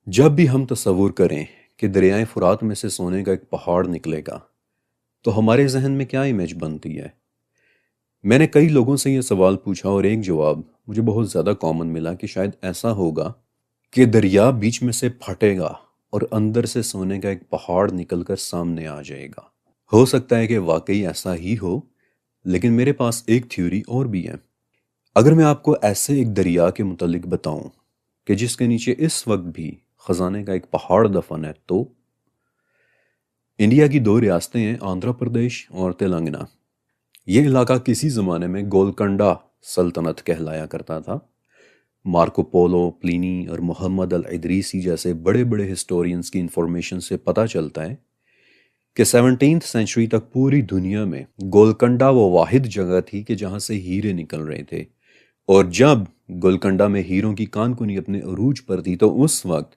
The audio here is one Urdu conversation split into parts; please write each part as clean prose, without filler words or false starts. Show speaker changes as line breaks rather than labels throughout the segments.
جب بھی ہم تصور کریں کہ دریائے فرات میں سے سونے کا ایک پہاڑ نکلے گا تو ہمارے ذہن میں کیا امیج بنتی ہے؟ میں نے کئی لوگوں سے یہ سوال پوچھا اور ایک جواب مجھے بہت زیادہ کامن ملا کہ شاید ایسا ہوگا کہ دریا بیچ میں سے پھٹے گا اور اندر سے سونے کا ایک پہاڑ نکل کر سامنے آ جائے گا۔ ہو سکتا ہے کہ واقعی ایسا ہی ہو، لیکن میرے پاس ایک تھیوری اور بھی ہے۔ اگر میں آپ کو ایسے ایک دریا کے متعلق بتاؤں کہ جس کے نیچے اس وقت بھی خزانے کا ایک پہاڑ دفن ہے، تو انڈیا کی دو ریاستیں ہیں، آندھرا پردیش اور تلنگانہ۔ یہ علاقہ کسی زمانے میں گولکنڈا سلطنت کہلایا کرتا تھا۔ مارکو پولو، پلینی اور محمد الادریسی جیسے بڑے بڑے ہسٹورینز کی انفارمیشن سے پتہ چلتا ہے کہ 17ویں سینچری تک پوری دنیا میں گولکنڈا وہ واحد جگہ تھی کہ جہاں سے ہیرے نکل رہے تھے، اور جب گولکنڈا میں ہیروں کی کان کنی اپنے عروج پر تھی تو اس وقت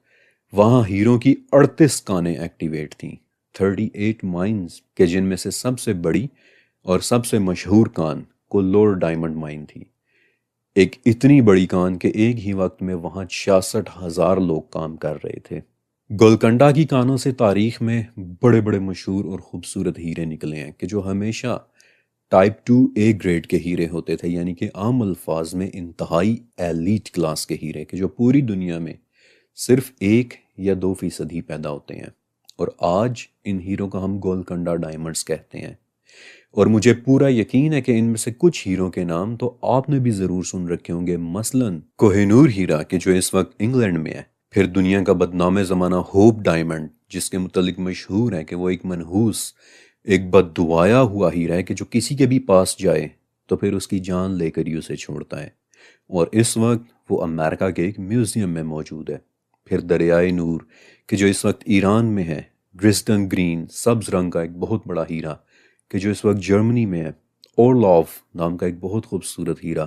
وہاں ہیروں کی 38 کانیں ایکٹیویٹ تھیں، 38 مائنز، کہ جن میں سے سب سے بڑی اور سب سے مشہور کان کولور ڈائمنڈ مائن تھی۔ ایک اتنی بڑی کان کہ ایک ہی وقت میں وہاں 66,000 لوگ کام کر رہے تھے۔ گولکنڈا کی کانوں سے تاریخ میں بڑے بڑے مشہور اور خوبصورت ہیرے نکلے ہیں کہ جو ہمیشہ ٹائپ 2A گریڈ کے ہیرے ہوتے تھے، یعنی کہ عام الفاظ میں انتہائی ایلیٹ کلاس کے ہیرے، کہ جو پوری دنیا میں صرف 1 یا 2% ہی پیدا ہوتے ہیں، اور آج ان ہیروں کا ہم گولکنڈا ڈائمنڈز کہتے ہیں۔ اور مجھے پورا یقین ہے کہ ان میں سے کچھ ہیروں کے نام تو آپ نے بھی ضرور سن رکھے ہوں گے، مثلاً کوہ نور ہیرا کہ جو اس وقت انگلینڈ میں ہے، پھر دنیا کا بدنام زمانہ ہوپ ڈائمنڈ جس کے متعلق مشہور ہے کہ وہ ایک منحوس، ایک بد دعایا ہوا ہیرا ہے کہ جو کسی کے بھی پاس جائے تو پھر اس کی جان لے کر ہی اسے چھوڑتا ہے، اور اس وقت وہ امریکہ کے ایک میوزیم میں موجود ہے۔ پھر دریائے نور کہ جو اس وقت ایران میں ہے، ڈریسڈن گرین سبز رنگ کا ایک بہت بڑا ہیرا کہ جو اس وقت جرمنی میں ہے، اورلوف نام کا ایک بہت خوبصورت ہیرا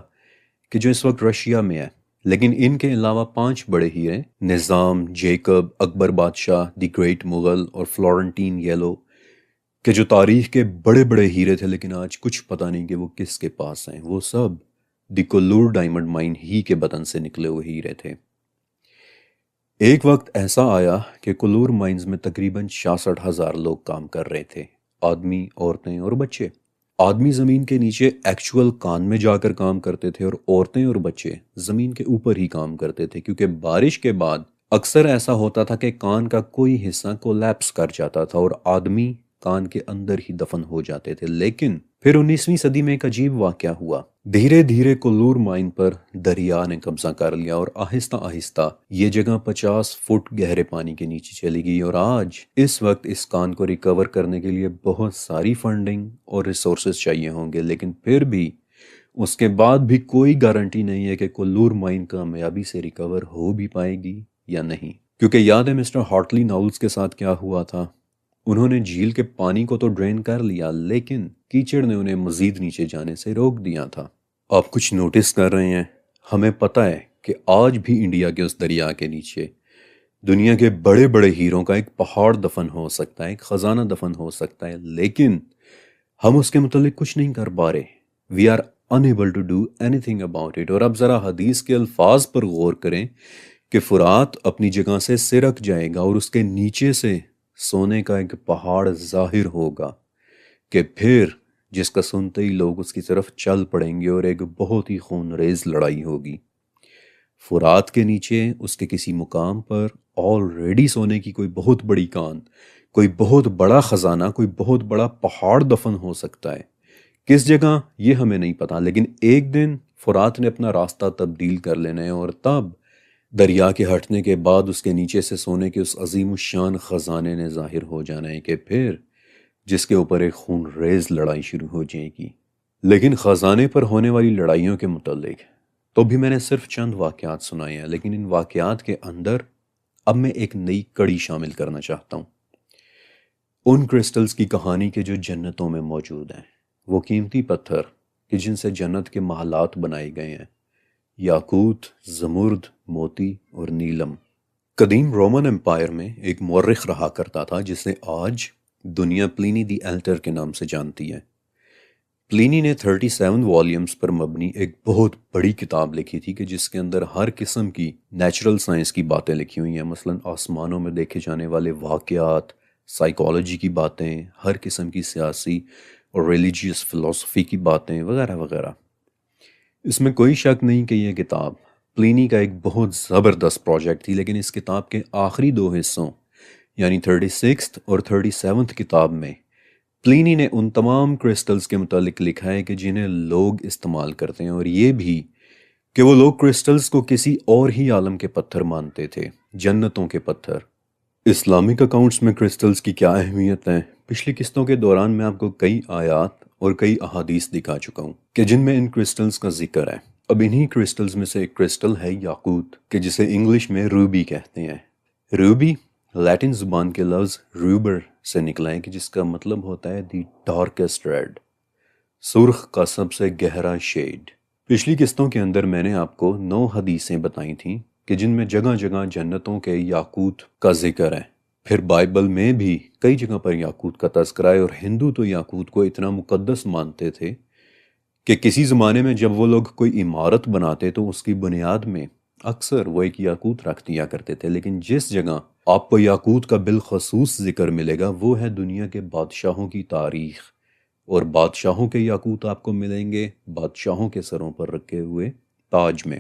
کہ جو اس وقت رشیا میں ہے۔ لیکن ان کے علاوہ 5 بڑے ہیرے، نظام، جیکب، اکبر بادشاہ، دی گریٹ مغل اور فلورنٹین یلو، کہ جو تاریخ کے بڑے بڑے ہیرے تھے لیکن آج کچھ پتہ نہیں کہ وہ کس کے پاس ہیں، وہ سب دی کولور ڈائمنڈ مائن ہی کے بدن سے نکلے ہوئے ہیرے تھے۔ ایک وقت ایسا آیا کہ کولور مائنز میں تقریباً 66,000 لوگ کام کر رہے تھے، آدمی، عورتیں اور بچے۔ آدمی زمین کے نیچے ایکچول کان میں جا کر کام کرتے تھے، اور عورتیں اور بچے زمین کے اوپر ہی کام کرتے تھے، کیونکہ بارش کے بعد اکثر ایسا ہوتا تھا کہ کان کا کوئی حصہ کولیپس کر جاتا تھا اور آدمی کان کے اندر ہی دفن ہو جاتے تھے۔ لیکن پھر 19ویں صدی میں ایک عجیب واقعہ ہوا۔ دھیرے دھیرے کولور مائن پر دریا نے قبضہ کر لیا اور آہستہ آہستہ یہ جگہ 50 فٹ گہرے پانی کے نیچے چلی گئی، اور آج اس وقت اس کان کو ریکور کرنے کے لیے بہت ساری فنڈنگ اور ریسورسز چاہیے ہوں گے، لیکن پھر بھی اس کے بعد بھی کوئی گارنٹی نہیں ہے کہ کولور مائن کامیابی سے ریکور ہو بھی پائے گی یا نہیں، کیونکہ یاد ہے مسٹر ہارٹلی ناولز کے ساتھ کیا ہوا تھا؟ انہوں نے جھیل کے پانی کو تو ڈرین کر لیا، لیکن کیچڑ نے انہیں مزید نیچے جانے سے روک دیا تھا۔ آپ کچھ نوٹس کر رہے ہیں؟ ہمیں پتہ ہے کہ آج بھی انڈیا کے اس دریا کے نیچے دنیا کے بڑے بڑے ہیروں کا ایک پہاڑ دفن ہو سکتا ہے، ایک خزانہ دفن ہو سکتا ہے، لیکن ہم اس کے متعلق کچھ نہیں کر پا رہے۔ We are unable to do anything about it۔ اور اب ذرا حدیث کے الفاظ پر غور کریں کہ فرات اپنی جگہ سے سرک جائے گا اور اس کے نیچے سے سونے کا ایک پہاڑ ظاہر ہوگا، کہ پھر جس کا سنتے ہی لوگ اس کی طرف چل پڑیں گے اور ایک بہت ہی خونریز لڑائی ہوگی۔ فرات کے نیچے اس کے کسی مقام پر آلریڈی سونے کی کوئی بہت بڑی کان، کوئی بہت بڑا خزانہ، کوئی بہت بڑا پہاڑ دفن ہو سکتا ہے۔ کس جگہ یہ ہمیں نہیں پتا، لیکن ایک دن فرات نے اپنا راستہ تبدیل کر لینا ہے، اور تب دریا کے ہٹنے کے بعد اس کے نیچے سے سونے کے اس عظیم الشان خزانے نے ظاہر ہو جانا ہے، کہ پھر جس کے اوپر ایک خون ریز لڑائی شروع ہو جائے گی۔ لیکن خزانے پر ہونے والی لڑائیوں کے متعلق تو بھی میں نے صرف چند واقعات سنائے ہیں، لیکن ان واقعات کے اندر اب میں ایک نئی کڑی شامل کرنا چاہتا ہوں، ان کرسٹلز کی کہانی کے جو جنتوں میں موجود ہیں، وہ قیمتی پتھر کہ جن سے جنت کے محلات بنائے گئے ہیں، یاقوت، زمرد، موتی اور نیلم۔ قدیم رومن امپائر میں ایک مورخ رہا کرتا تھا جسے آج دنیا پلینی دی ایلٹر کے نام سے جانتی ہے۔ پلینی نے 37 والیومز پر مبنی ایک بہت بڑی کتاب لکھی تھی کہ جس کے اندر ہر قسم کی نیچرل سائنس کی باتیں لکھی ہوئی ہیں، مثلا آسمانوں میں دیکھے جانے والے واقعات، سائیکالوجی کی باتیں، ہر قسم کی سیاسی اور ریلیجیس فلسفی کی باتیں وغیرہ وغیرہ۔ اس میں کوئی شک نہیں کہ یہ کتاب پلینی کا ایک بہت زبردست پروجیکٹ تھی، لیکن اس کتاب کے آخری دو حصوں یعنی 36 اور 37 کتاب میں پلینی نے ان تمام کرسٹلز کے متعلق لکھا ہے کہ جنہیں لوگ استعمال کرتے ہیں، اور یہ بھی کہ وہ لوگ کرسٹلز کو کسی اور ہی عالم کے پتھر مانتے تھے، جنتوں کے پتھر۔ اسلامک اکاؤنٹس میں کرسٹلز کی کیا اہمیت ہے؟ پچھلی قسطوں کے دوران میں آپ کو کئی آیات اور کئی احادیث دکھا چکا ہوں کہ جن میں ان کرسٹلز کا ذکر ہے۔ اب انہی کرسٹلز میں سے ایک کرسٹل ہے یاقوت، کہ جسے انگلش میں روبی کہتے ہیں۔ روبی لیٹن زبان کے لفظ روبر سے نکلا ہے کہ جس کا مطلب ہوتا ہے دی ڈارکسٹ ریڈ، سرخ کا سب سے گہرا شیڈ۔ پچھلی قسطوں کے اندر میں نے آپ کو 9 حدیثیں بتائی تھیں کہ جن میں جگہ جگہ جنتوں کے یاقوت کا ذکر ہے۔ پھر بائبل میں بھی کئی جگہ پر یاقوت کا تذکرہ ہے، اور ہندو تو یاقوت کو اتنا مقدس مانتے تھے کہ کسی زمانے میں جب وہ لوگ کوئی عمارت بناتے تو اس کی بنیاد میں اکثر وہ ایک یاقوت رکھ دیا کرتے تھے۔ لیکن جس جگہ آپ کو یاقوت کا بالخصوص ذکر ملے گا وہ ہے دنیا کے بادشاہوں کی تاریخ، اور بادشاہوں کے یاقوت آپ کو ملیں گے بادشاہوں کے سروں پر رکھے ہوئے تاج میں۔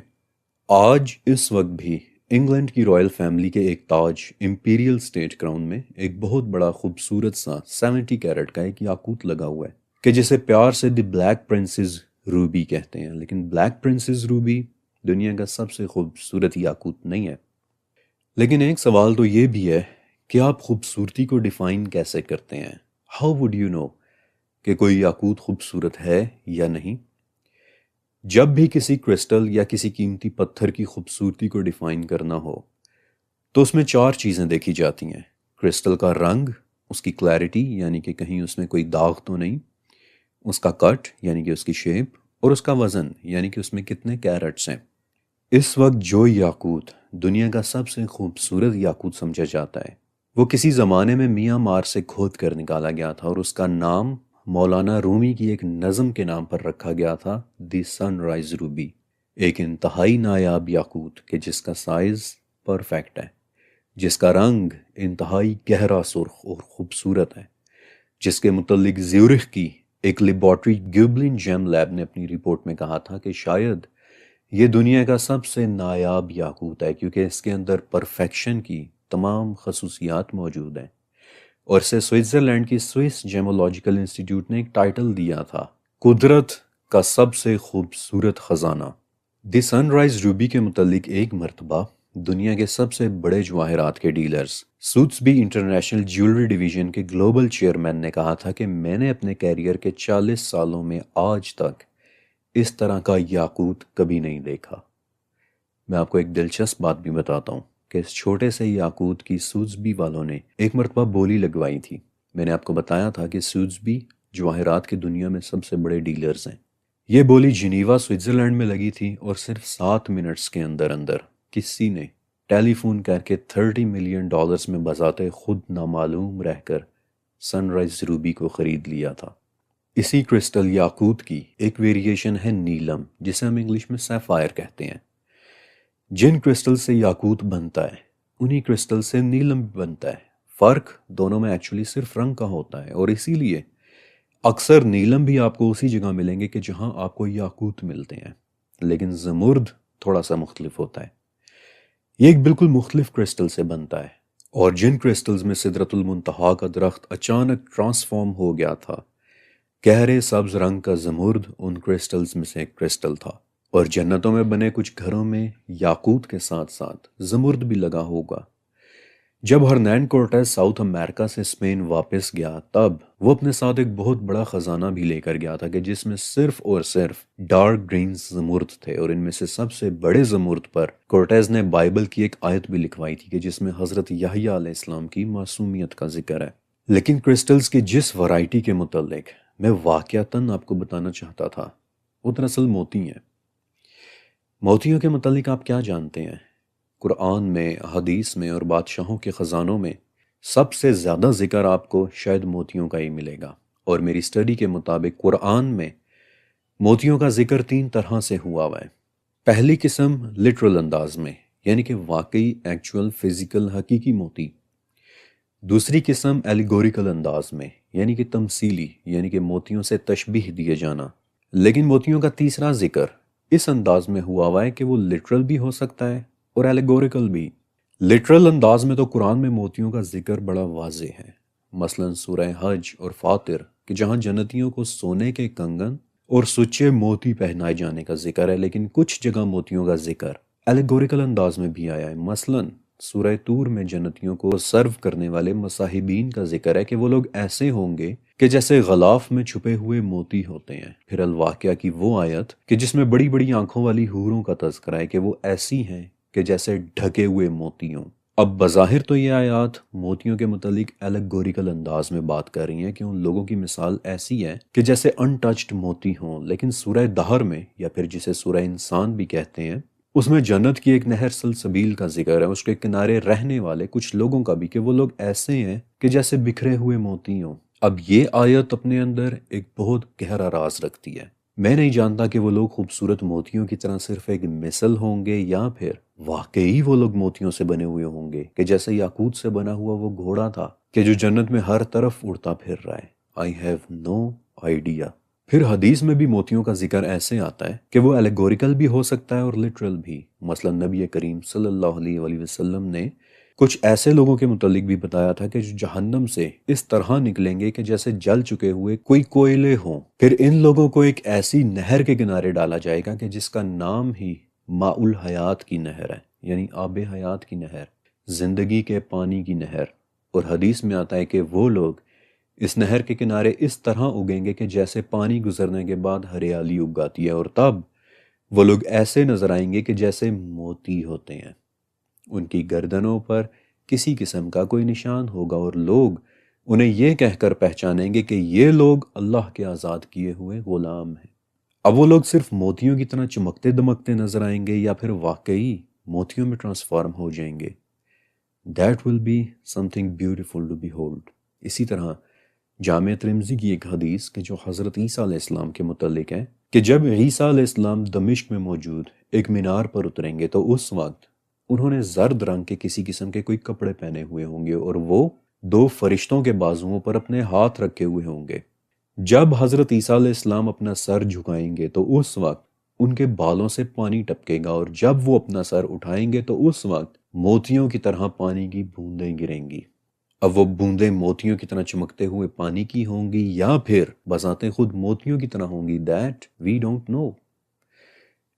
آج اس وقت بھی انگلینڈ کی رائل فیملی کے ایک تاج امپیریل سٹیٹ کراؤن میں ایک بہت بڑا خوبصورت سا 70 کیرٹ کا ایک یاقوت لگا ہوا ہے کہ جسے پیار سے دی بلیک پرنسز روبی کہتے ہیں، لیکن بلیک پرنسز روبی دنیا کا سب سے خوبصورت یاقوت نہیں ہے۔ لیکن ایک سوال تو یہ بھی ہے کہ آپ خوبصورتی کو ڈیفائن کیسے کرتے ہیں؟ ہاؤ وڈ یو نو کہ کوئی یاقوت خوبصورت ہے یا نہیں؟ جب بھی کسی کرسٹل یا کسی قیمتی پتھر کی خوبصورتی کو ڈیفائن کرنا ہو تو اس میں 4 چیزیں دیکھی جاتی ہیں: کرسٹل کا رنگ، اس کی کلیئرٹی یعنی کہ کہیں اس میں کوئی داغ تو نہیں، اس کا کٹ یعنی کہ اس کی شیپ، اور اس کا وزن یعنی کہ اس میں کتنے کیرٹس ہیں۔ اس وقت جو یاقوت دنیا کا سب سے خوبصورت یاقوت سمجھا جاتا ہے وہ کسی زمانے میں میاں مار سے کھود کر نکالا گیا تھا، اور اس کا نام مولانا رومی کی ایک نظم کے نام پر رکھا گیا تھا، دی سن رائز روبی، ایک انتہائی نایاب یاقوت کہ جس کا سائز پرفیکٹ ہے، جس کا رنگ انتہائی گہرا سرخ اور خوبصورت ہے، جس کے متعلق زیورخ کی ایک لیبارٹری گیوبلن جیم لیب نے اپنی رپورٹ میں کہا تھا کہ شاید یہ دنیا کا سب سے نایاب یاقوت ہے کیونکہ اس کے اندر پرفیکشن کی تمام خصوصیات موجود ہیں، اور اسے سوئٹزرلینڈ کی سوئس جیمولوجیکل انسٹیٹیوٹ نے ایک ٹائٹل دیا تھا، قدرت کا سب سے خوبصورت خزانہ۔ دی سن رائز روبی کے متعلق ایک مرتبہ دنیا کے سب سے بڑے جواہرات کے ڈیلرز سوتسبی انٹرنیشنل جیولری ڈویژن کے گلوبل چیئرمین نے کہا تھا کہ میں نے اپنے کیریئر کے 40 سالوں میں آج تک اس طرح کا یاقوت کبھی نہیں دیکھا۔ میں آپ کو ایک دلچسپ بات بھی بتاتا ہوں کہ اس چھوٹے سے یاقوت کی سوتسبی والوں نے ایک مرتبہ بولی لگوائی تھی۔ میں نے آپ کو بتایا تھا کہ سوتسبی جواہرات کی دنیا میں سب سے بڑے ڈیلرز ہیں۔ یہ بولی جنیوا سوئٹزرلینڈ میں لگی تھی، اور صرف 7 منٹس کے اندر اندر کسی نے ٹیلی فون کر کے $30 ملین میں بذات خود نامعلوم رہ کر سن رائز روبی کو خرید لیا تھا۔ اسی کرسٹل یاقوت کی ایک ویریشن ہے نیلم، جسے ہم انگلش میں سیفائر کہتے ہیں۔ جن کرسٹل سے یاقوت بنتا ہے انہی کرسٹل سے نیلم بھی بنتا ہے۔ فرق دونوں میں ایکچولی صرف رنگ کا ہوتا ہے، اور اسی لیے اکثر نیلم بھی آپ کو اسی جگہ ملیں گے کہ جہاں آپ کو یاقوت ملتے ہیں، لیکن زمرد تھوڑا سا مختلف ہوتا ہے۔ یہ ایک بالکل مختلف کرسٹل سے بنتا ہے، اور جن کرسٹلز میں سدرۃ المنتہا کا درخت اچانک ٹرانسفارم ہو گیا تھا، گہرے سبز رنگ کا زمرد ان کرسٹلز میں سے ایک کرسٹل تھا، اور جنتوں میں بنے کچھ گھروں میں یاقوت کے ساتھ ساتھ زمرد بھی لگا ہوگا۔ جب ہرنین کورٹیز ساؤتھ امریکہ سے اسپین واپس گیا تب وہ اپنے ساتھ ایک بہت بڑا خزانہ بھی لے کر گیا تھا کہ جس میں صرف اور صرف ڈارک گرین زمرد تھے، اور ان میں سے سب سے بڑے زمرد پر کورٹیز نے بائبل کی ایک آیت بھی لکھوائی تھی کہ جس میں حضرت یحییٰ علیہ السلام کی معصومیت کا ذکر ہے۔ لیکن کرسٹلز کی جس ورائٹی کے متعلق میں واقعتاً آپ کو بتانا چاہتا تھا وہ دراصل موتی ہیں۔ موتیوں کے متعلق آپ کیا جانتے ہیں؟ قرآن میں، حدیث میں اور بادشاہوں کے خزانوں میں سب سے زیادہ ذکر آپ کو شاید موتیوں کا ہی ملے گا، اور میری اسٹڈی کے مطابق قرآن میں موتیوں کا ذکر 3 طرح سے ہوا ہے۔ پہلی قسم لٹرل انداز میں، یعنی کہ واقعی ایکچول فزیکل حقیقی موتی۔ دوسری قسم ایلیگوریکل انداز میں، یعنی کہ تمثیلی، یعنی کہ موتیوں سے تشبیہ دیے جانا۔ لیکن موتیوں کا تیسرا ذکر اس انداز میں ہوا ہے کہ وہ لٹرل بھی ہو سکتا ہے اور ایلیگوریکل بھی۔ لٹرل انداز میں تو قرآن میں موتیوں کا ذکر بڑا واضح ہے، مثلا سورہ حج اور فاطر، کہ جہاں جنتیوں کو سونے کے کنگن اور سچے موتی پہنائے جانے کا ذکر ہے، لیکن کچھ جگہ موتیوں کا ذکر ایلیگوریکل انداز میں بھی آیا ہے۔ مثلا سورہ طور میں جنتیوں کو سرو کرنے والے مصاحبین کا ذکر ہے کہ وہ لوگ ایسے ہوں گے کہ جیسے غلاف میں چھپے ہوئے موتی ہوتے ہیں۔ پھر الواقعہ کی وہ آیت کہ جس میں بڑی بڑی آنکھوں والی حوروں کا تذکرہ ہے کہ وہ ایسی ہیں کہ جیسے ڈھکے ہوئے موتی ہوں۔ اب بظاہر تو یہ آیات موتیوں کے متعلق ایلیگوریکل انداز میں بات کر رہی ہیں کہ ان لوگوں کی مثال ایسی ہے کہ جیسے انٹچڈ موتی ہوں، لیکن سورہ دہر میں، یا پھر جسے سورہ انسان بھی کہتے ہیں، اس میں جنت کی ایک نہر سلسبیل کا ذکر ہے، اس کے کنارے رہنے والے کچھ لوگوں کا بھی، کہ وہ لوگ ایسے ہیں کہ جیسے بکھرے ہوئے موتی ہوں۔ اب یہ آیت اپنے اندر ایک بہت گہرا راز رکھتی ہے۔ میں نہیں جانتا کہ وہ لوگ خوبصورت موتیوں کی طرح صرف ایک مثل ہوں گے، یا پھر واقعی وہ لوگ موتیوں سے بنے ہوئے ہوں گے، کہ جیسے یاقوت سے بنا ہوا وہ گھوڑا تھا کہ جو جنت میں ہر طرف اڑتا پھر رہا ہے۔ I have no idea۔ پھر حدیث میں بھی موتیوں کا ذکر ایسے آتا ہے کہ وہ ایلیگوریکل بھی ہو سکتا ہے اور لٹرل بھی۔ مثلا نبی کریم صلی اللہ علیہ وآلہ وسلم نے کچھ ایسے لوگوں کے متعلق بھی بتایا تھا کہ جو جہنم سے اس طرح نکلیں گے کہ جیسے جل چکے ہوئے کوئی کوئلے ہوں۔ پھر ان لوگوں کو ایک ایسی نہر کے کنارے ڈالا جائے گا کہ جس کا نام ہی ماء الحیات کی نہر ہے، یعنی آب حیات کی نہر، زندگی کے پانی کی نہر۔ اور حدیث میں آتا ہے کہ وہ لوگ اس نہر کے کنارے اس طرح اگیں گے کہ جیسے پانی گزرنے کے بعد ہریالی اگ آتی ہے، اور تب وہ لوگ ایسے نظر آئیں گے کہ جیسے موتی ہوتے ہیں۔ ان کی گردنوں پر کسی قسم کا کوئی نشان ہوگا، اور لوگ انہیں یہ کہہ کر پہچانیں گے کہ یہ لوگ اللہ کے آزاد کیے ہوئے غلام ہیں۔ اب وہ لوگ صرف موتیوں کی طرح چمکتے دمکتے نظر آئیں گے، یا پھر واقعی موتیوں میں ٹرانسفارم ہو جائیں گے۔ That will be something beautiful to behold۔ اسی طرح جامع ترمذی کی ایک حدیث کہ جو حضرت عیسیٰ علیہ السلام کے متعلق ہے، کہ جب عیسیٰ علیہ السلام دمشق میں موجود ایک مینار پر اتریں گے تو اس وقت انہوں نے زرد رنگ کے کسی قسم کے کوئی کپڑے پہنے ہوئے ہوں گے، اور وہ 2 فرشتوں کے بازوؤں پر اپنے ہاتھ رکھے ہوئے ہوں گے۔ جب حضرت عیسیٰ علیہ السلام اپنا سر جھکائیں گے تو اس وقت ان کے بالوں سے پانی ٹپکے گا، اور جب وہ اپنا سر اٹھائیں گے تو اس وقت موتیوں کی طرح پانی کی بوندیں گریں گی۔ اب وہ بوندیں موتیوں کی طرح چمکتے ہوئے پانی کی ہوں گی، یا پھر بذات خود موتیوں کی طرح ہوں گی، دیٹ وی ڈونٹ نو۔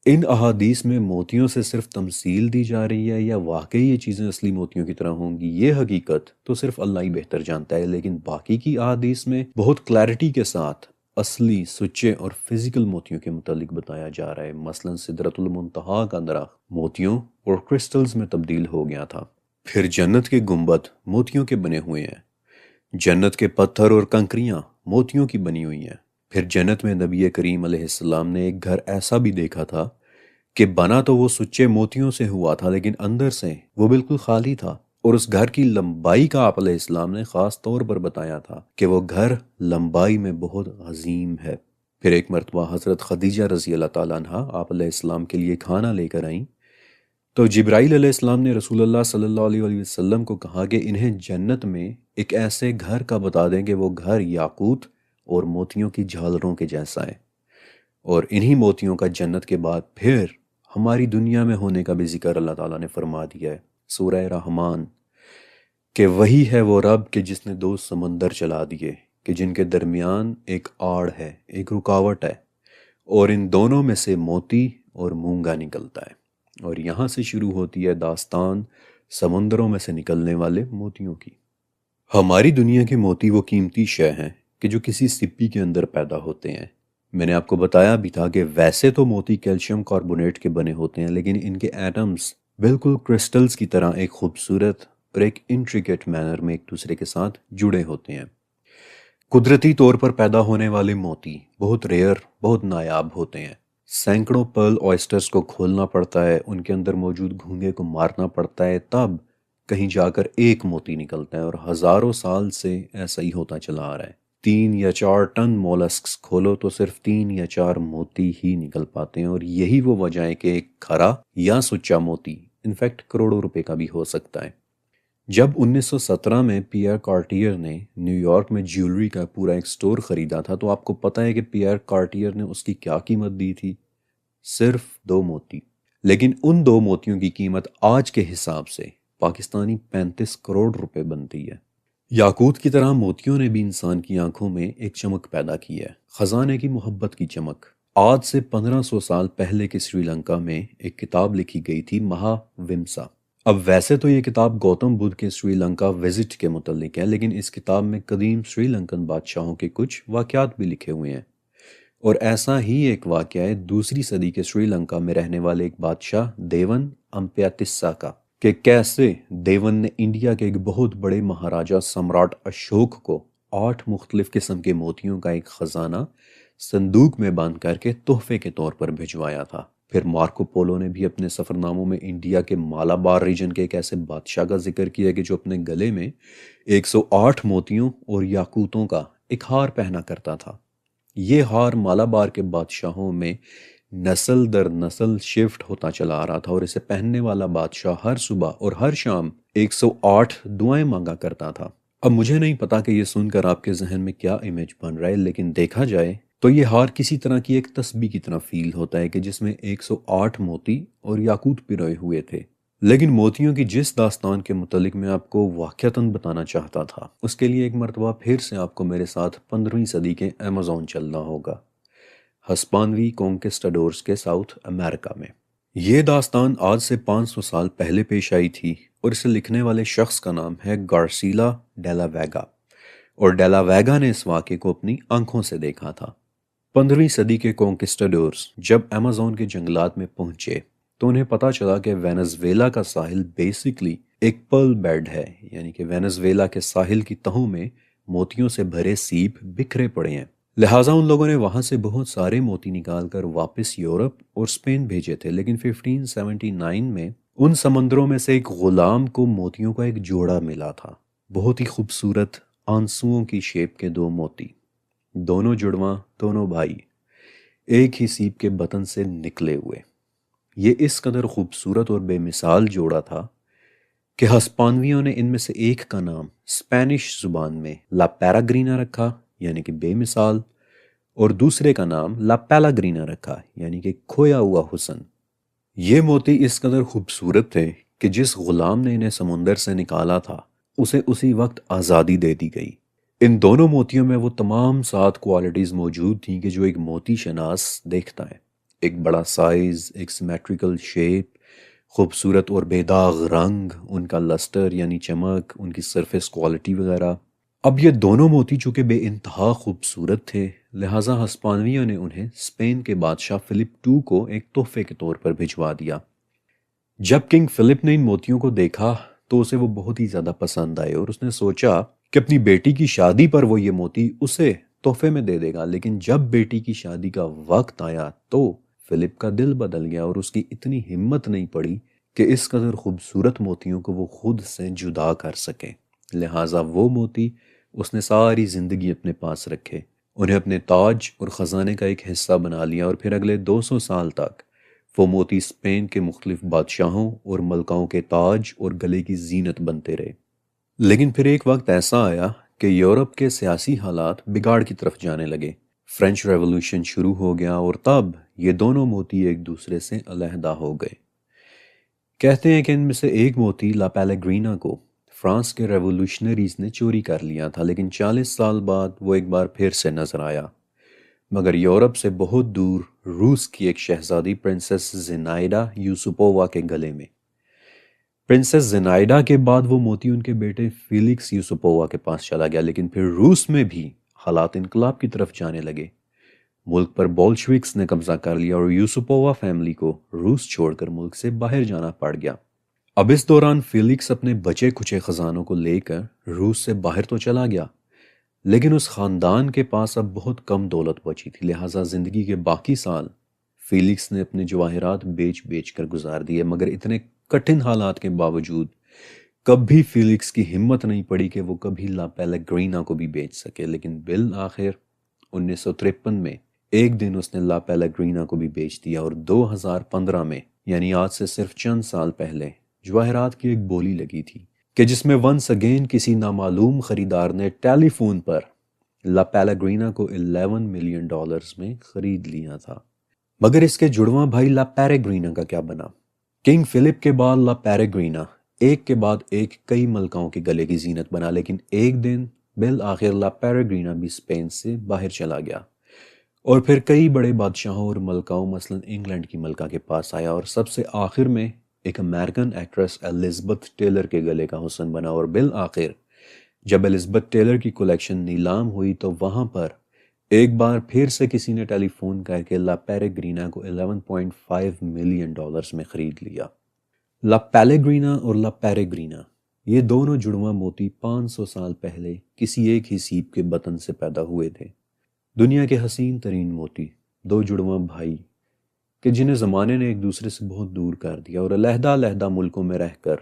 ان احادیث میں موتیوں سے صرف تمثیل دی جا رہی ہے، یا واقعی یہ چیزیں اصلی موتیوں کی طرح ہوں گی، یہ حقیقت تو صرف اللہ ہی بہتر جانتا ہے۔ لیکن باقی کی احادیث میں بہت کلیئرٹی کے ساتھ اصلی، سچے اور فزیکل موتیوں کے متعلق بتایا جا رہا ہے۔ مثلا سدرۃ المنتہا کا درخت موتیوں اور کرسٹلز میں تبدیل ہو گیا تھا۔ پھر جنت کے گنبد موتیوں کے بنے ہوئے ہیں، جنت کے پتھر اور کنکریاں موتیوں کی بنی ہوئی ہیں۔ پھر جنت میں نبی کریم علیہ السلام نے ایک گھر ایسا بھی دیکھا تھا کہ بنا تو وہ سچے موتیوں سے ہوا تھا، لیکن اندر سے وہ بالکل خالی تھا، اور اس گھر کی لمبائی کا آپ علیہ السلام نے خاص طور پر بتایا تھا کہ وہ گھر لمبائی میں بہت عظیم ہے۔ پھر ایک مرتبہ حضرت خدیجہ رضی اللہ تعالیٰ عنہا آپ علیہ السلام کے لیے کھانا لے کر آئیں، تو جبرائیل علیہ السلام نے رسول اللہ صلی اللہ علیہ وآلہ وسلم کو کہا کہ انہیں جنت میں ایک ایسے گھر کا بتا دیں کہ وہ گھر یاقوت اور موتیوں کی جھالروں کے جیسا ہے، اور انہی موتیوں کا جنت کے بعد پھر ہماری دنیا میں ہونے کا بھی ذکر اللہ تعالیٰ نے فرما دیا ہے۔ سورہ رحمان کہ وہی ہے وہ رب کہ جس نے 2 سمندر چلا دیے کہ جن کے درمیان ایک آڑ ہے، ایک رکاوٹ ہے، اور ان دونوں میں سے موتی اور مونگا نکلتا ہے۔ اور یہاں سے شروع ہوتی ہے داستان سمندروں میں سے نکلنے والے موتیوں کی۔ ہماری دنیا کے موتی وہ قیمتی شے ہیں کہ جو کسی سپی کے اندر پیدا ہوتے ہیں۔ میں نے آپ کو بتایا بھی تھا کہ ویسے تو موتی کیلشیم کاربونیٹ کے بنے ہوتے ہیں، لیکن ان کے ایٹمز بالکل کرسٹلز کی طرح ایک خوبصورت اور ایک انٹریکیٹ مینر میں ایک دوسرے کے ساتھ جڑے ہوتے ہیں۔ قدرتی طور پر پیدا ہونے والے موتی بہت ریئر، بہت نایاب ہوتے ہیں۔ سینکڑوں پرل آئسٹرز کو کھولنا پڑتا ہے، ان کے اندر موجود گھونگے کو مارنا پڑتا ہے، تب کہیں جا کر ایک موتی نکلتا ہے، اور ہزاروں سال سے ایسا ہی ہوتا چلا آ رہا ہے۔ 3 یا 4 ٹن مولسکس کھولو تو صرف 3 یا 4 موتی ہی نکل پاتے ہیں، اور یہی وہ وجہ ہے کہ ایک کھرا یا سچا موتی انفیکٹ کروڑوں روپے کا بھی ہو سکتا ہے۔ جب 1917 میں پیئر کارٹیئر نے نیو یارک میں جیولری کا پورا ایک سٹور خریدا تھا، تو آپ کو پتہ ہے کہ پیئر کارٹیئر نے اس کی کیا قیمت دی تھی؟ صرف 2 موتی۔ لیکن ان 2 موتیوں کی قیمت آج کے حساب سے پاکستانی 35 کروڑ روپے بنتی ہے۔ یاقوت کی طرح موتیوں نے بھی انسان کی آنکھوں میں ایک چمک پیدا کی ہے، خزانے کی محبت کی چمک۔ آج سے 1500 سال پہلے کے سری لنکا میں ایک کتاب لکھی گئی تھی، مہا ومسا۔ اب ویسے تو یہ کتاب گوتم بدھ کے سری لنکا وزٹ کے متعلق ہے، لیکن اس کتاب میں قدیم سری لنکن بادشاہوں کے کچھ واقعات بھی لکھے ہوئے ہیں، اور ایسا ہی ایک واقعہ ہے 2 صدی کے سری لنکا میں رہنے والے ایک بادشاہ دیون امپیاتسا کا، کہ کیسے دیون نے انڈیا کے ایک بہت بڑے مہاراجا سمراٹ اشوک کو 8 مختلف قسم کے موتیوں کا ایک خزانہ صندوق میں بند کر کے تحفے کے طور پر بھجوایا تھا۔ پھر مارکو پولو نے بھی اپنے سفر ناموں میں انڈیا کے مالابار ریجن کے ایک ایسے بادشاہ کا ذکر کیا کہ جو اپنے گلے میں 108 موتیوں اور یاقوتوں کا ایک ہار پہنا کرتا تھا۔ یہ ہار مالابار کے بادشاہوں میں نسل در نسل شفٹ ہوتا چلا آ رہا تھا، اور اسے پہننے والا بادشاہ ہر صبح اور ہر شام 108 دعائیں مانگا کرتا تھا۔ اب مجھے نہیں پتا کہ یہ سن کر آپ کے ذہن میں کیا امیج بن رہا ہے، لیکن دیکھا جائے تو یہ ہار کسی طرح کی ایک تسبیح کی طرح فیل ہوتا ہے کہ جس میں 108 موتی اور یاقوت پروئے ہوئے تھے۔ لیکن موتیوں کی جس داستان کے متعلق میں آپ کو واقعتاً بتانا چاہتا تھا، اس کے لیے ایک مرتبہ پھر سے آپ کو میرے ساتھ 15ویں صدی کے ایمیزون چلنا ہوگا، ہسپانوی کونکسٹاڈورز کے ساؤتھ امریکہ میں۔ یہ داستان آج سے 500 سال پہلے پیش آئی تھی، اور اسے لکھنے والے شخص کا نام ہے گارسیلا ڈیلا ویگا، اور ڈیلا ویگا نے اس واقعے کو اپنی آنکھوں سے دیکھا تھا۔ 15ویں صدی کے کونکسٹاڈورز جب ایمیزون کے جنگلات میں پہنچے تو انہیں پتا چلا کہ وینزویلا کا ساحل بیسیکلی ایک پرل بیڈ ہے، یعنی کہ وینزویلا کے ساحل کی تہوں میں موتیوں سے بھرے سیپ بکھرے پڑے ہیں۔ لہٰذا ان لوگوں نے وہاں سے بہت سارے موتی نکال کر واپس یورپ اور اسپین بھیجے تھے، لیکن 1579 میں ان سمندروں میں سے ایک غلام کو موتیوں کا ایک جوڑا ملا تھا، بہت ہی خوبصورت آنسوؤں کی شیپ کے 2 موتی، دونوں جڑواں، دونوں بھائی، ایک ہی سیپ کے بطن سے نکلے ہوئے۔ یہ اس قدر خوبصورت اور بے مثال جوڑا تھا کہ ہسپانویوں نے ان میں سے ایک کا نام اسپینش زبان میں لا پیراگرینا رکھا، یعنی کہ بے مثال، اور دوسرے کا نام لا پیلاگرینا رکھا، یعنی کہ کھویا ہوا حسن۔ یہ موتی اس قدر خوبصورت تھے کہ جس غلام نے انہیں سمندر سے نکالا تھا اسے اسی وقت آزادی دے دی گئی۔ ان دونوں موتیوں میں وہ تمام 7 کوالٹیز موجود تھیں کہ جو ایک موتی شناس دیکھتا ہے، ایک بڑا سائز، ایک سیمیٹریکل شیپ، خوبصورت اور بے داغ رنگ، ان کا لسٹر یعنی چمک، ان کی سرفیس کوالٹی وغیرہ۔ اب یہ دونوں موتی چونکہ بے انتہا خوبصورت تھے، لہٰذا ہسپانویوں نے انہیں اسپین کے بادشاہ فلپ II کو ایک تحفے کے طور پر بھجوا دیا۔ جب کنگ فلپ نے ان موتیوں کو دیکھا تو اسے وہ بہت ہی زیادہ پسند آئے، اور اس نے سوچا کہ اپنی بیٹی کی شادی پر وہ یہ موتی اسے تحفے میں دے دے گا۔ لیکن جب بیٹی کی شادی کا وقت آیا تو فلپ کا دل بدل گیا، اور اس کی اتنی ہمت نہیں پڑی کہ اس قدر خوبصورت موتیوں کو وہ خود سے جدا کر سکے۔ لہٰذا وہ موتی اس نے ساری زندگی اپنے پاس رکھے، انہیں اپنے تاج اور خزانے کا ایک حصہ بنا لیا، اور پھر اگلے 200 سال تک وہ موتی اسپین کے مختلف بادشاہوں اور ملکاؤں کے تاج اور گلے کی زینت بنتے رہے۔ لیکن پھر ایک وقت ایسا آیا کہ یورپ کے سیاسی حالات بگاڑ کی طرف جانے لگے، فرینچ ریولوشن شروع ہو گیا، اور تب یہ دونوں موتی ایک دوسرے سے علیحدہ ہو گئے۔ کہتے ہیں کہ ان میں سے ایک موتی لا پیلاگرینا کو فرانس کے ریولوشنریز نے چوری کر لیا تھا، لیکن 40 سال بعد وہ ایک بار پھر سے نظر آیا، مگر یورپ سے بہت دور روس کی ایک شہزادی پرنسس زینائیڈا یوسوپووا کے گلے میں۔ پرنسس زینائیڈا کے بعد وہ موتی ان کے بیٹے فیلکس یوسوپووا کے پاس چلا گیا، لیکن پھر روس میں بھی حالات انقلاب کی طرف جانے لگے۔ ملک پر بولشوکس نے قبضہ کر لیا، اور یوسوپووا فیملی کو روس چھوڑ کر ملک سے باہر جانا پڑ گیا۔ اب اس دوران فیلکس اپنے بچے کھچے خزانوں کو لے کر روس سے باہر تو چلا گیا، لیکن اس خاندان کے پاس اب بہت کم دولت بچی تھی، لہٰذا زندگی کے باقی سال فیلکس نے اپنے جواہرات بیچ بیچ کر گزار دیے۔ مگر اتنے کٹھن حالات کے باوجود کبھی فیلکس کی ہمت نہیں پڑی کہ وہ کبھی لا پیلگرینا کو بھی بیچ سکے، لیکن بالآخر 1953 میں ایک دن اس نے لا پیلگرینا کو بھی بیچ دیا، اور 2015 میں یعنی آج سے صرف چند سال پہلے جواہرات کی ایک بولی لگی تھی کہ جس میں ونس اگین کسی نامعلوم خریدار نے ٹیلی فون پر لا پیلگرینا کو $11 ملین میں خرید لیا تھا۔ مگر اس کے جڑواں بھائی لا پیریگرینا کا کیا بنا؟ کنگ فلپ کے بعد لا پیریگرینا ایک کے بعد ایک کئی ملکاؤں کے گلے کی زینت بنا، لیکن ایک دن بالآخر لا پیریگرینا بھی اسپین سے باہر چلا گیا اور پھر کئی بڑے بادشاہوں اور ملکاؤں مثلا انگلینڈ کی ملکہ کے پاس آیا، اور سب سے آخر میں ایک امریکن ایکٹریس الزبتھ ٹیلر کے گلے کا حسن بنا، اور بالآخر جب الزبتھ ٹیلر کی کلیکشن نیلام ہوئی تو وہاں پر ایک بار پھر سے کسی نے ٹیلی فون کر کے لا پیریگرینا کو $11.5 ملین میں خرید لیا۔ لا پیلگرینا اور لا پیریگرینا یہ دونوں جڑواں موتی 500 سال پہلے کسی ایک ہی سیپ کے بطن سے پیدا ہوئے تھے۔ دنیا کے حسین ترین موتی، دو جڑواں بھائی کہ جنہیں زمانے نے ایک دوسرے سے بہت دور کر دیا اور علیحدہ علیحدہ ملکوں میں رہ کر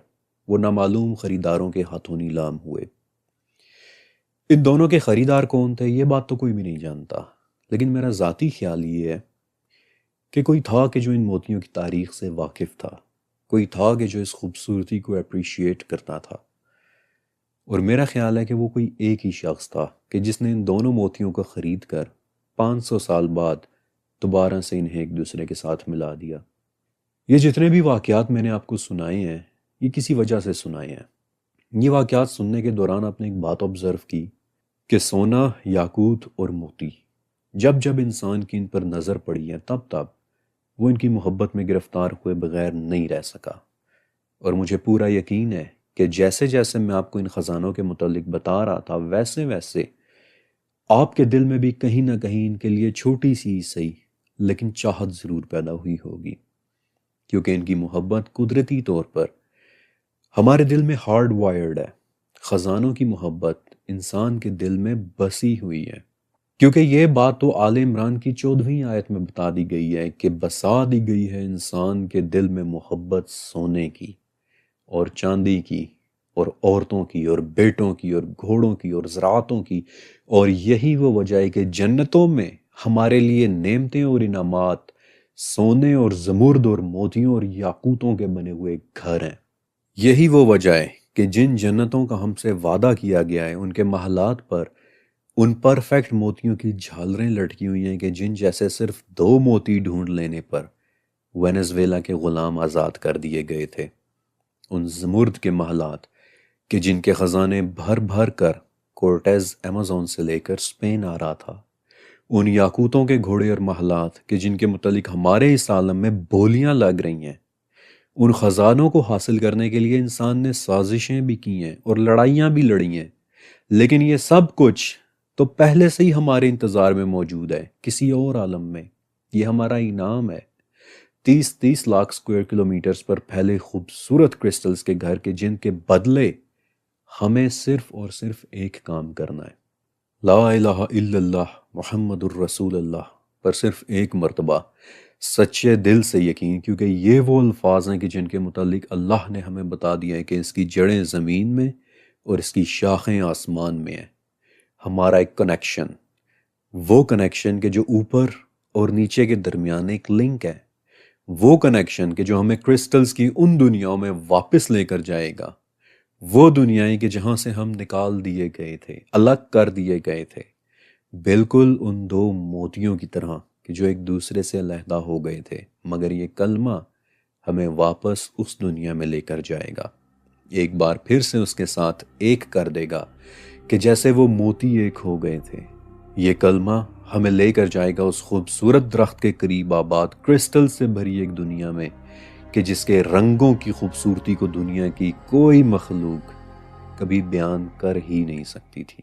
وہ نامعلوم خریداروں کے ہاتھوں نیلام ہوئے۔ ان دونوں کے خریدار کون تھے یہ بات تو کوئی بھی نہیں جانتا، لیکن میرا ذاتی خیال یہ ہے کہ کوئی تھا کہ جو ان موتیوں کی تاریخ سے واقف تھا، کوئی تھا کہ جو اس خوبصورتی کو اپریشیٹ کرتا تھا، اور میرا خیال ہے کہ وہ کوئی ایک ہی شخص تھا کہ جس نے ان دونوں موتیوں کو خرید کر 500 سال بعد دوبارہ سے انہیں ایک دوسرے کے ساتھ ملا دیا۔ یہ جتنے بھی واقعات میں نے آپ کو سنائے ہیں یہ کسی وجہ سے سنائے ہیں۔ یہ واقعات سننے کے دوران آپ نے ایک بات آبزرو کی کہ سونا، یاقوت اور موتی جب جب انسان کی ان پر نظر پڑی ہے تب وہ ان کی محبت میں گرفتار ہوئے بغیر نہیں رہ سکا، اور مجھے پورا یقین ہے کہ جیسے جیسے میں آپ کو ان خزانوں کے متعلق بتا رہا تھا ویسے ویسے آپ کے دل میں بھی کہیں نہ کہیں ان کے لیے چھوٹی سی صحیح لیکن چاہت ضرور پیدا ہوئی ہوگی، کیونکہ ان کی محبت قدرتی طور پر ہمارے دل میں ہارڈ وائرڈ ہے۔ خزانوں کی محبت انسان کے دل میں بسی ہوئی ہے، کیونکہ یہ بات تو آل عمران کی 14ویں آیت میں بتا دی گئی ہے کہ بسا دی گئی ہے انسان کے دل میں محبت سونے کی اور چاندی کی اور عورتوں کی اور بیٹوں کی اور گھوڑوں کی اور زراعتوں کی، اور یہی وہ وجہ ہے کہ جنتوں میں ہمارے لیے نعمتیں اور انعامات سونے اور زمرد اور موتیوں اور یاقوتوں کے بنے ہوئے گھر ہیں۔ یہی وہ وجہ ہے کہ جن جنتوں کا ہم سے وعدہ کیا گیا ہے ان کے محلات پر ان پرفیکٹ موتیوں کی جھالریں لٹکی ہوئی ہیں کہ جن جیسے صرف 2 موتی ڈھونڈ لینے پر وینزویلا کے غلام آزاد کر دیے گئے تھے۔ ان زمرد کے محلات کہ جن کے خزانے بھر بھر کر کورٹیز ایمیزون سے لے کر اسپین آ رہا تھا، ان یاقوتوں کے گھوڑے اور محلات کہ جن کے متعلق ہمارے اس عالم میں بولیاں لگ رہی ہیں، ان خزانوں کو حاصل کرنے کے لیے انسان نے سازشیں بھی کی ہیں اور لڑائیاں بھی لڑی ہیں، لیکن یہ سب کچھ تو پہلے سے ہی ہمارے انتظار میں موجود ہے کسی اور عالم میں۔ یہ ہمارا انعام ہے، 30 لاکھ اسکوائر کلومیٹرز پر پھیلے خوبصورت کرسٹلز کے گھر کے جن کے بدلے ہمیں صرف اور صرف ایک کام کرنا ہے، لا الہ الا اللہ محمد الرسول اللہ پر صرف ایک مرتبہ سچے دل سے یقین، کیونکہ یہ وہ الفاظ ہیں کہ جن کے متعلق اللہ نے ہمیں بتا دیا ہے کہ اس کی جڑیں زمین میں اور اس کی شاخیں آسمان میں ہیں۔ ہمارا ایک کنیکشن، وہ کنیکشن کہ جو اوپر اور نیچے کے درمیان ایک لنک ہے، وہ کنیکشن کہ جو ہمیں کرسٹلز کی ان دنیاؤں میں واپس لے کر جائے گا، وہ دنیائیں کہ جہاں سے ہم نکال دیے گئے تھے، الگ کر دیے گئے تھے، بالکل ان 2 موتیوں کی طرح کہ جو ایک دوسرے سے علیحدہ ہو گئے تھے، مگر یہ کلمہ ہمیں واپس اس دنیا میں لے کر جائے گا، ایک بار پھر سے اس کے ساتھ ایک کر دے گا کہ جیسے وہ موتی ایک ہو گئے تھے۔ یہ کلمہ ہمیں لے کر جائے گا اس خوبصورت درخت کے قریب آباد کرسٹل سے بھری ایک دنیا میں کہ جس کے رنگوں کی خوبصورتی کو دنیا کی کوئی مخلوق کبھی بیان کر ہی نہیں سکتی تھی۔